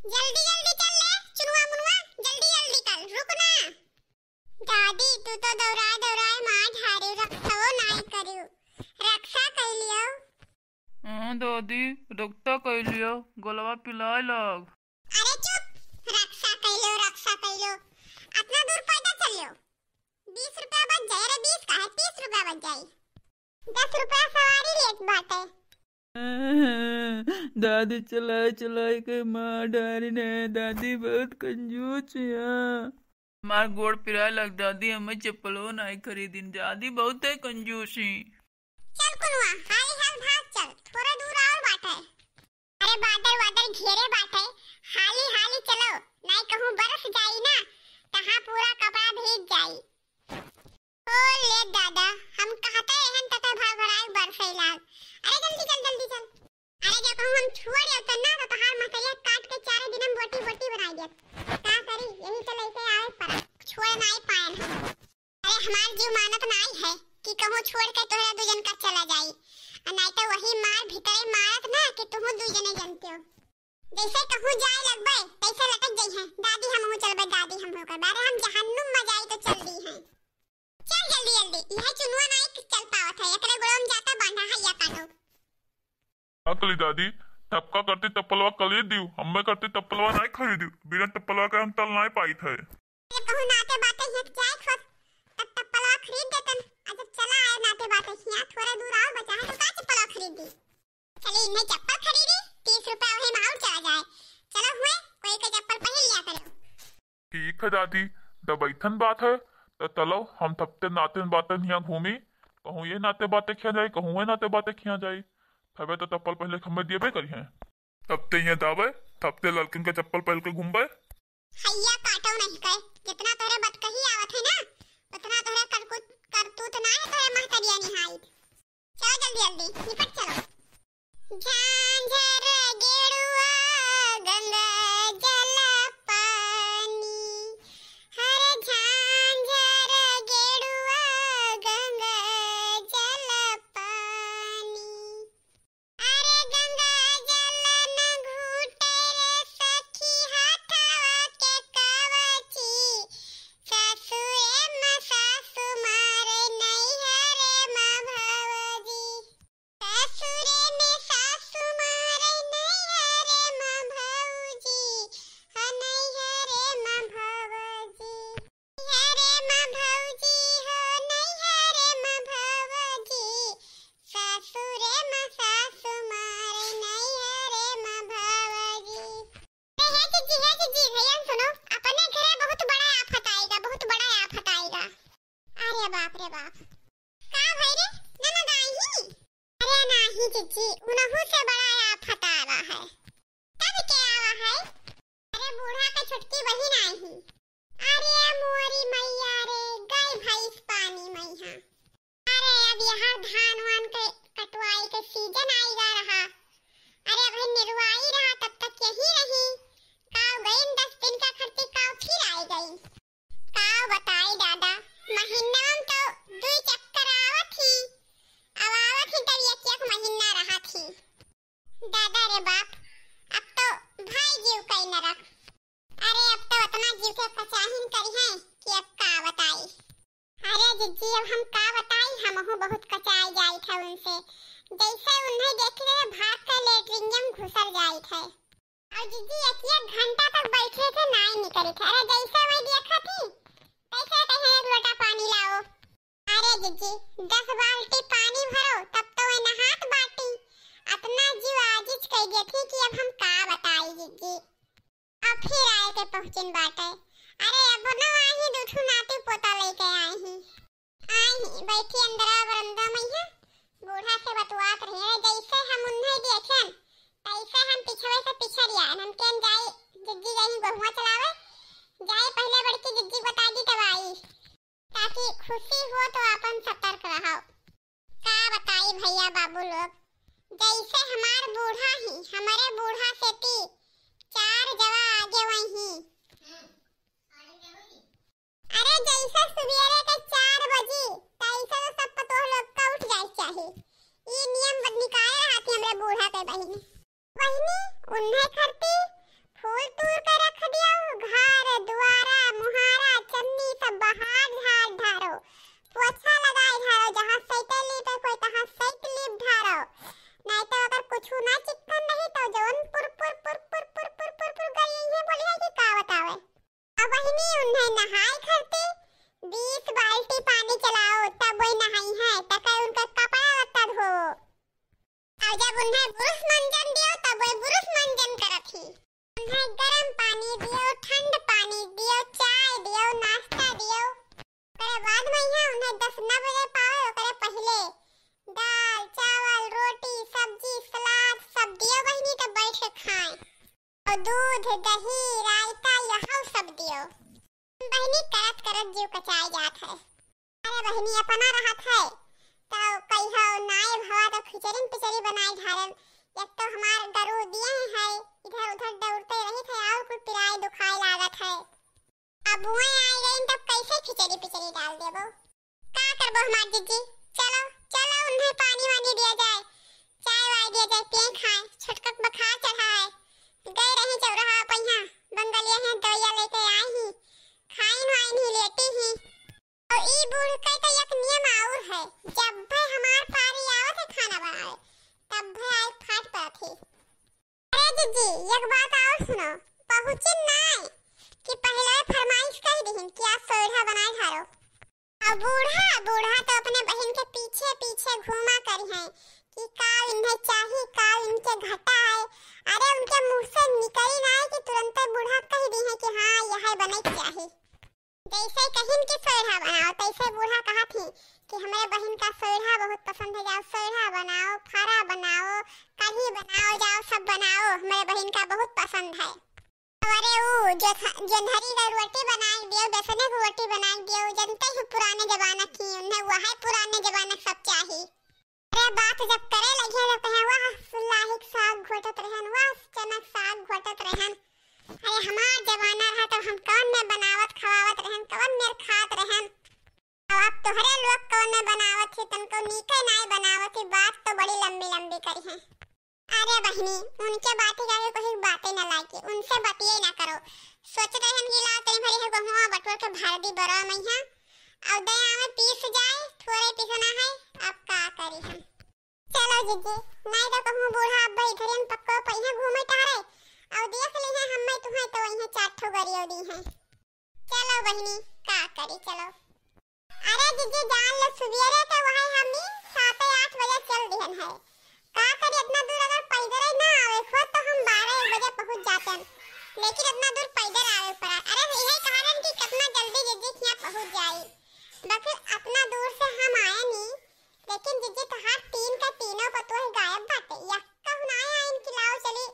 जल्दी जल्दी चल ले चुनुआ मुनुआ, जल्दी जल्दी कर, रुक ना। दादी तू तो दौड़ाए दौड़ाए मार ढारे, रक्षा नहीं करियो, रक्षा कर लियो। हाँ दादी रक्षा कर लियो, गोलवा पिलाए लग। अरे चुप, रक्षा कर लो, अपना दूर पैदल चलियो। 20 रुपया बच जाए, अरे 20 का है 30 रुपया बच जाए, 10 रुपया सवारी रेट बाटे। दादी चलाए चलाए के मार डारी ने, दादी बहुत कंजूस है। मार गोड़ पिराए लग दादी, हमें चप्पलों नहीं खरीदी, दादी बहुत है कंजूसी। चल कुनुआ हाली हाल भाग चल, थोड़ा दूर और बाटे। अरे बादल वादल घेरे बाटे, हाली हाली चलो, नहीं कहूँ बरस जाई ना तहाँ पूरा कपड़ा भीग जाई। ओ ले दादा, हम कहते हैं तक भाग भराए बरसे लाग। अरे जल्दी चल जल्दी चल। अरे जब कहूँ हम छुआ रहे होते ना तो तहार मकैया काट के 4 दिन में बोटी बोटी बनाई देत। का करी, यही तो लेके आए पर छोड़ नहीं पाए हम। अरे हमार जीव मानत नहीं है कि कहूँ छोड़ के तोहरा दू जन का चला जाई, नहीं तो वही मार भीतरे मारत ना कि तुम दू जने जानते हो। जैसे कहूँ जाए लगबे तैसे लटक गई है। दादी हम हो चलबे, दादी हम हो कर बारे हम जहन्नुम में जाई तो चल दी है। चल जल्दी जल्दी, यह चुनुआ नहीं चल पावत है, एकरे गोड़ में जाता बांधा है या काटो। अकली दादी टपका करती टप्पलवा खरीद दियो, हमें करती टप्पलवा नहीं खरीदी, बिना टप्पलवा के हम तल नहीं पाई थे। ये कहूँ नाते बातें हित जाए खोस तब टप्पलवा खरीद देतन। आज चला आए नाते बातें हिया थोड़ा दूर और बचा है तो का टप्पलवा खरीदी। चली इन्हें चप्पल खरीदी, 30 रुपया वही में और चला जाए। चलो हुए कोई का चप्पल पहन लिया करो। ठीक है दादी, जब बैठन बात है तो चलो हम थपते नाते बातें यहाँ घूमी, कहूँ ये नाते बातें खिया जाए, कहूँ ये नाते बातें खिया जाए। थबे तो चप्पल पहले हमें दिए करी हैं, तबते यहाँ दावे तबते लड़किन के चप्पल पहन के घूमबे। हैया काटो नहीं कहे, जितना तोरे बदकही आवत है ना उतना तोरे करतूत ना है तोरे महतरिया निहाई। चलो जल्दी जल्दी निपट चलो। झांझर गेरुआ गंगा जल पानी, हरे झांझर गेरुआ गंगा जल पानी। अरे गंगा जल न घूटे रे सखी हाथवा के कवची, ससुरे में सासु मारे नैहरे में भवजी, ससुरे में सासु मारे नैहरे में भौजी, ह नैहरे में भवजी, नैहरे में भौजी हो नैहरे में भवजी, ससुरे में सासु मारे नैहरे में भवजी। हे जीजी भैया सुनो, अपने घरे बहुत बड़ा आफत आएगा, बहुत बड़ा आफत आएगा। अरे बाप रे बाप, का भाई रे ननद आई? अरे नहीं जीजी, उनहु से बड़ा आफत आवा है। तब क्या आवा है? अरे बूढ़ा का छुटकी बहिन आई ही। अरे मोरी मैया रे, गई भैंस पानी में यहाँ। अरे अब यहाँ धान वान के कटवाई के सीजन आएगा रहा। अरे अब निरवाई रहा तब तक यही रही। काव गई 10 दिन का खर्ची, काव फिर आई गई। काव बताई दादा, महीना में तो 2 चक्कर आवत ही, अब आवत ही तब एक महीना रहा थी। दादा रे बाप, अब तो भाई जीव कई नरक। अरे अब तो उतना जीव के कचाहिन करी है कि अब का बताई। अरे जिज्जी अब हम का बताई, हमहु बहुत कचाई जाई था उनसे। जैसे उन्हें देख रहे भाग के लेटरिन में घुसल जाई थे। और जिज्जी 1 घंटा तक बैठे थे नहीं निकले थे। अरे जैसे मैं देखा थी तैसे कहे 1 लोटा पानी लाओ। अरे जिज्जी 10 बाल्टी पानी भरो तब तो वह नहात बाटी। अपना जीव आजिज कह गई थी कि अब हम का बताई जिज्जी। अब फिर आए के पहुंचन बाटे। अरे अब ना आई दूठू नाती पोता लेके आई ही बैठी अंदर बरंदा में है। बूढ़ा से बतवात रही है, जैसे हम उन्हें देखें तैसे हम पिछवे से पिछड़ आए। हम केन जाए जिज्जी गई गहुआ चलावे, जाए पहले बड़की जिज्जी बता दी तब आई, ताकि खुशी हो तो अपन सतर्क रहो। का बताई भैया बाबू लोग, जैसे हमार बूढ़ा ही हमारे बूढ़ा से 4 जवा आगे वही। अरे जैसे सवेरे के 4 बजे तैसे तो सब पतोह लोग का उठ जाए चाहिए। ये नियम निकाले रहती हमरे बूढ़ा के बहिनी। वही उन्हें करती उन्हें गरम पानी दियो, ठंड पानी दियो, चाय दियो, नाश्ता दियो। ओकरे बाद में यहाँ उन्हें 10 न बजे पावे ओकरे पहले दाल चावल रोटी सब्जी सलाद सब दियो बहिनी, तो बैठ के खाएं। और दूध दही रायता यह सब दियो। बहिनी करत करत जीव कचाई जात है। अरे बहिनी अपना रहत है तो कहियो नाय भवा तो खिचड़ी पिचड़ी बनाई झारन। एक तो हमार डरू दिए है इधर उधर दौड़ते रही थे और कुछ पिराई दुखाई लागत है। अब वो आई गई तब कैसे खिचड़ी पिचड़ी डाल देबो? का करबो हमार जीजी? चलो चलो उन्हें पानी वानी दिया जाए, चाय वाय दिया जाए, पिए खाए। छटकक बुखार चढ़ा है, गए रहे चौराहा पहिया बंगलिया है दवाइया लेके आई ही, खाइन वाइन ही लेटी ही। और ई बूढ़ के तो एक नियम और है, जब भी हमार पारी आवत है खाना बनावे तब भी आई फाट पड़त है। अरे जीजी एक बात और सुनो, पहुंची नाय कि पहले फरमाइश कर दीहिन कि आज सोढ़ा बनाए धारो। और बूढ़ा तो अपने बहन के पीछे पीछे घूमा करी है कि का इन्हें चाहिए का इनके घटा है। अरे उनके मुंह से निकली ना है कि तुरंत बूढ़ा कह दी है कि हाँ यह बने चाहिए। जैसे कहिन कि सोढ़ा बनाओ तैसे बूढ़ा कहा थी कि हमारे बहन का सोढ़ा बहुत पसंद है, जाओ सोढ़ा बनाओ, फारा बनाओ, कढ़ी बनाओ, जाओ सब बनाओ, हमारे बहन का बहुत पसंद है। अरे वो जो धरी का रोटी बनाई दियो, बेसन की रोटी बनाई दियो, जनते ही पुराने जमाना की उन्हें वह पुराने जमाना सब चाहिए। अरे बात जब करे लगे तो कहे वह सुलाहिक साग घोटत रहन, वह चनक साग घोटत रहन। अरे हमार जमाना रहा तो हम कौन में बनावत खवावत रहन, कौन में खात रहन। अब तोहरे लोग कौन में बनावत है, तनको नीके नाय बनावत है, बात तो बड़ी लंबी लंबी करी है। अरे बहनी उनके बातें जाके कोई बातें न लाके उनसे बातें ना करो। सोच रहे हम गिला तेरी भरी है गहुआ बटोर के भर दी बरा में यहाँ और दया में पीस जाए, थोड़े पीसना है, अब का करी हम। चलो जीजी नहीं तो कहूँ बूढ़ा अब इधर हम पक्को पहिया घूमे तारे और देख ली है हमें तुम्हें तो वहीं 4 ठो गरियो दी है। चलो बहनी का करी चलो। अरे जीजी जान लो सुबेरे तो वही हम 7-8 बजे चल दिहन है। का करी इतना दूर अगर पैदल ना आवे खुद तो हम 12 बजे पहुंच जाते हैं, लेकिन इतना दूर पैदल आवे पड़ा। अरे यही कारण कि कितना जल्दी जीजी यहाँ पहुंच जाए। बाकी इतना दूर से हम आए नहीं, लेकिन जीजी तो हाथ 3 का तीनों पतो है गायब बाटे। या कहूं ना आए इनकी लाओ चली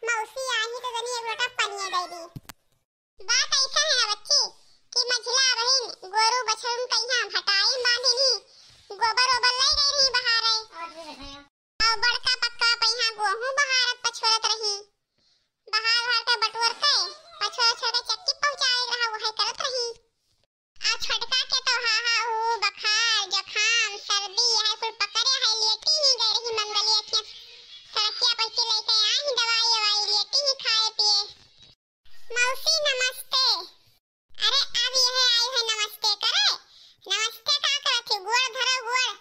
मौसी आई तो जनी एक लोटा पानी दे दी। बात ऐसा है ना बच्ची कि मझला बहन गोरू बछड़न कहिया हटाई बांधी नहीं, गोबर ओबर ले गई रही बाहर है और बड़का पक्का पहिया गोहूं बहारत पछोरत रही, बहार के बटुर के पछोर चक्की पहुंचाए रहा वही करत रही। आ छोटका के तो हा बुखार जुकाम सर्दी है कुल पकड़े है, लेटी ही गई रही मंगलिया के सड़किया पैसे लेके आई दवाई लेटी ही खाए पिए। मौसी नमस्ते। अरे अब यह आई है नमस्ते करे, नमस्ते का करत है गोड़ धरो गोड़।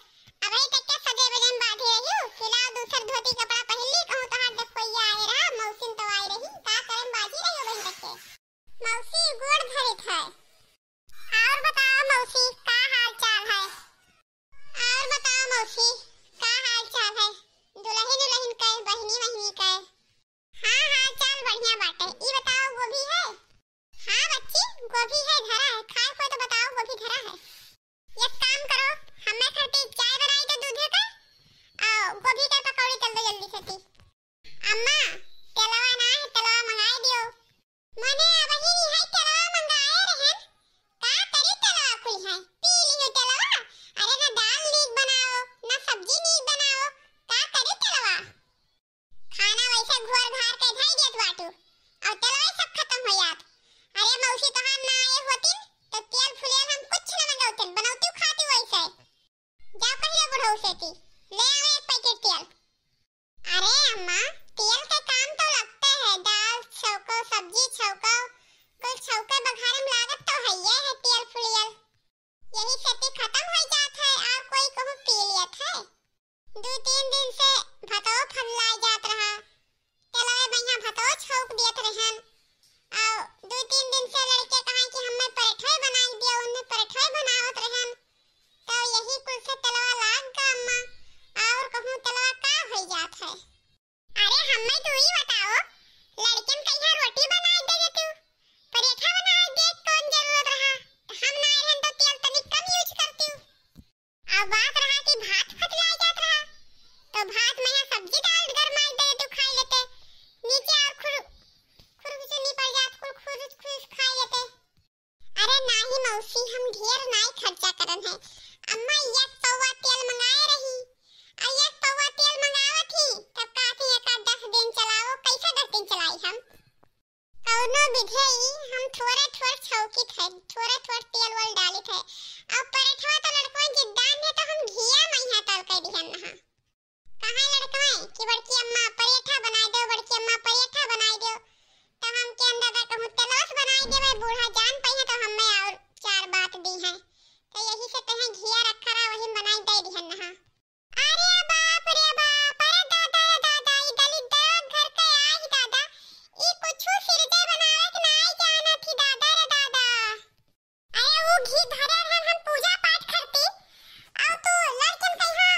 अबे तक के सजे बजे में बांधी रही हूँ, खिलाओ दूसर धोती कपड़ा पहन ली, कहूँ तो हाथ कोई आए रहा मौसी तो आई रही, का करे बाजी रही हो बहन तक के। मौसी गोड़ धरित है। और बताओ मौसी का हाल चाल है? और बताओ मौसी का हाल चाल है? दुल्हन के बहनी के? हाँ हाल चाल बढ़िया बाटे। ई बताओ गोभी है? हाँ बच्ची गोभी है धरा है, खाए को तो बताओ गोभी धरा है। एक काम करो हमें खातिर चाय बनाई दे दूधे का और गोभी का पकौड़ी तल दो जल्दी से ती। अम्मा तेलवा ना है तेलवा मंगाई दियो। मने वही नहीं है तेलवा मंगाए रहन, का करी तेलवा खुली है पी लियो तेलवा। अरे ना दाल नीक बनाओ ना सब्जी नीक बनाओ, का करी तेलवा। खाना वैसे घोर घार के धाई देत बाटू और तेलवा सब खत्म हो जात। अरे मौसी तो हम ना आए होतिन तो तेल फुलेल हम कुछ ना मंगाउतिन, बनौती खाती वैसे। जाओ कहिए बुढ़ऊ से ती ले आओ 1 पैकेट तेल। अरे अम्मा तेल का काम तो लगता है, दाल छौको सब्जी छौको कुल छौके बघारे में लागत तो है ये है तेल फुलियल, यही खेती खत्म हो जात है और कोई कहूँ पी लियत है। 2-3 दिन से भतो फल्लाई जात रहा, तेलवे बढ़िया भतो छौक दियत रहन और 2-3 दिन से लड़के कहा कि हमें पराठे बनाई दियो, उन्हें पराठे बनावत रहन तो यही कुल से तलवा लाग का अम्मा। और कहूँ तलवा का हो जात है। अरे हमें तो ही बताओ लड़कन कहिया रोटी मौसी हम ढेर नाई खर्चा करन है। अम्मा एक पौवा तेल मंगाए रही और एक पौवा तेल मंगावत थी तब कहती है का 10 दिन चलाओ। कैसे 10 दिन चलाई हम? कौनो विधेई हम थोड़ा छौकी थे, थोड़ा तेल वाल डाली थे। अब पराठा तो लड़कों जिद्दान है तो हम घिया मैया तल के दिहन ना। कहाँ लड़कों कि बड़की अम्मा पराठा बनाई दो, बड़की अम्मा पराठा बनाई दो। तो हम के अंदर का कहूं तेलस बनाई देवे, बूढ़ा जान पई है तो हमें और 4 बात दी है। तो यही से तहे घिया रखा रहा वही बनाई दे दिहन ना। अरे बाप रे बाप, अरे दादा रे दादा, ई दलित घर के आई दादा, ई कुछु सिरजे बनावे के नहीं जाना थी दादा रे दादा। अरे वो घी धरे रहन हम पूजा पाठ करती और तू लड़कन कहिया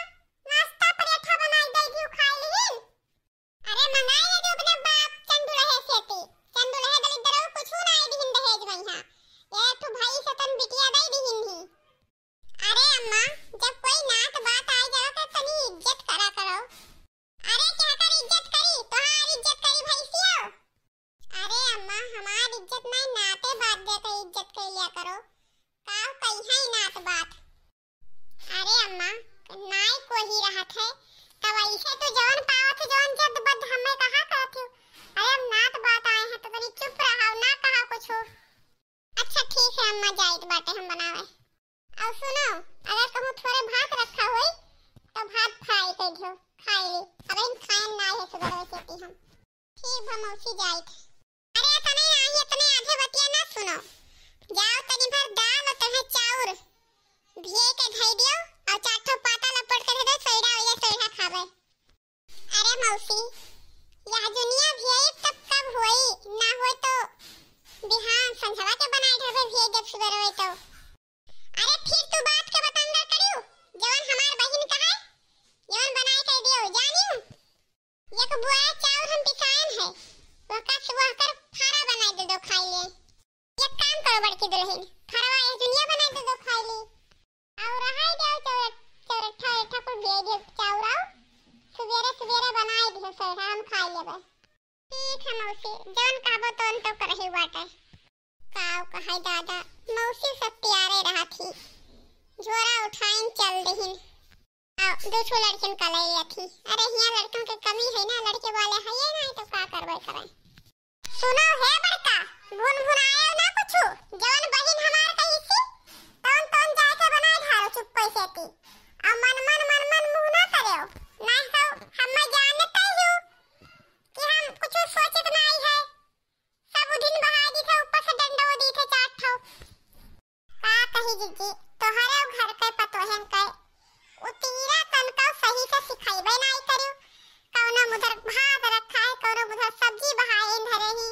नाश्ता पराठा बनाई दे दियो खाई लीन। अरे मंगाई ले जो अपने बाप चंदू रहे सेती, चंदू रहे दलित दरो कुछु नहीं दिहिन दहेज भैया, ये तो भाई सतन बिटिया दे दिहिन ही। अरे अम्मा जब कोई नात बात आ जाओ तो तनी इज्जत करा करो। अरे क्या कर इज्जत करी, तोहार इज्जत करी भैसियो। अरे अम्मा हमार इज्जत नहीं, नाते बात दे के इज्जत कर लिया करो। काव कहिया ही नात बात। अरे अम्मा नाई को ही रहत है तब ऐसे तो जौन पावत जौन जद बद हमें कहा करत हो। अरे अब नात बात आए हैं तो तनी चुप रहो, ना कहा कुछ हो। अच्छा ठीक है अम्मा जाइत बाटे हम बनावे। और सुनो अगर कहूं थोड़े भात रखा होई तो भात फ्राई कर दियो खाई ली। अबे खान ना है सुबह सेती हम। ठीक है मौसी जाइत। अरे तने नाही इतने आधे बतिया ना सुनो, जाओ तनी भर दाल और तहे चाउर भिए के धई दियो और 4 ठो पाता लपट के दे दो, सैड़ा हो जाए सैड़ा खावे। अरे मौसी यह दुनिया भिए तब कब होई, ना होई तो बिहान संझवा के बनाई ढबे भिए जब सुबह होई तो। अरे फिर तू बात के बतंगा करियो जवन हमार बहिन कहा जवन बनाई कर दियो जानियो। एक बुआ चाउर हम पिसायन है वह का सुबह कर फारा बनाई दे दो खाई ले। एक काम करो बड़की दुल्हन, फरवा इस दुनिया बनाई दे दो खाई ले और रहाई दो चौरठा को दे दे चाउर सुबेरे बनाई दे सैरा हम खाई लेबे। ठीक है मौसी जवन कहबो तवन तो करही बाटे। काव कहाई दादा मौसी सब तैयारे रहा थी, झोरा उठाइन चल दहिन और 2 ठो लड़कन का ले लिया थी। अरे यहाँ लड़कों के कमी है ना, लड़के वाले है ये नहीं तो का करबे करे। सुनो है बड़का भुन भुनायो ना कुछु, जवन बहिन हमार कही सी तौन जाके बनाए धारो चुप पैसे ती और मन मुंह ना करियो, नहीं तो हम जानते ही कि हम कुछ सोचत नहीं है। सब दिन बहा दी थे ऊपर से डंडो दी थे 4 ठो। का कही जीजी तोहरे घर के पतोहन के उतीरा तन का सही से सिखाइबे नहीं करियो। कौनो मुधर भात रखा है, कौनो मुधर सब्जी बहाए धरे ही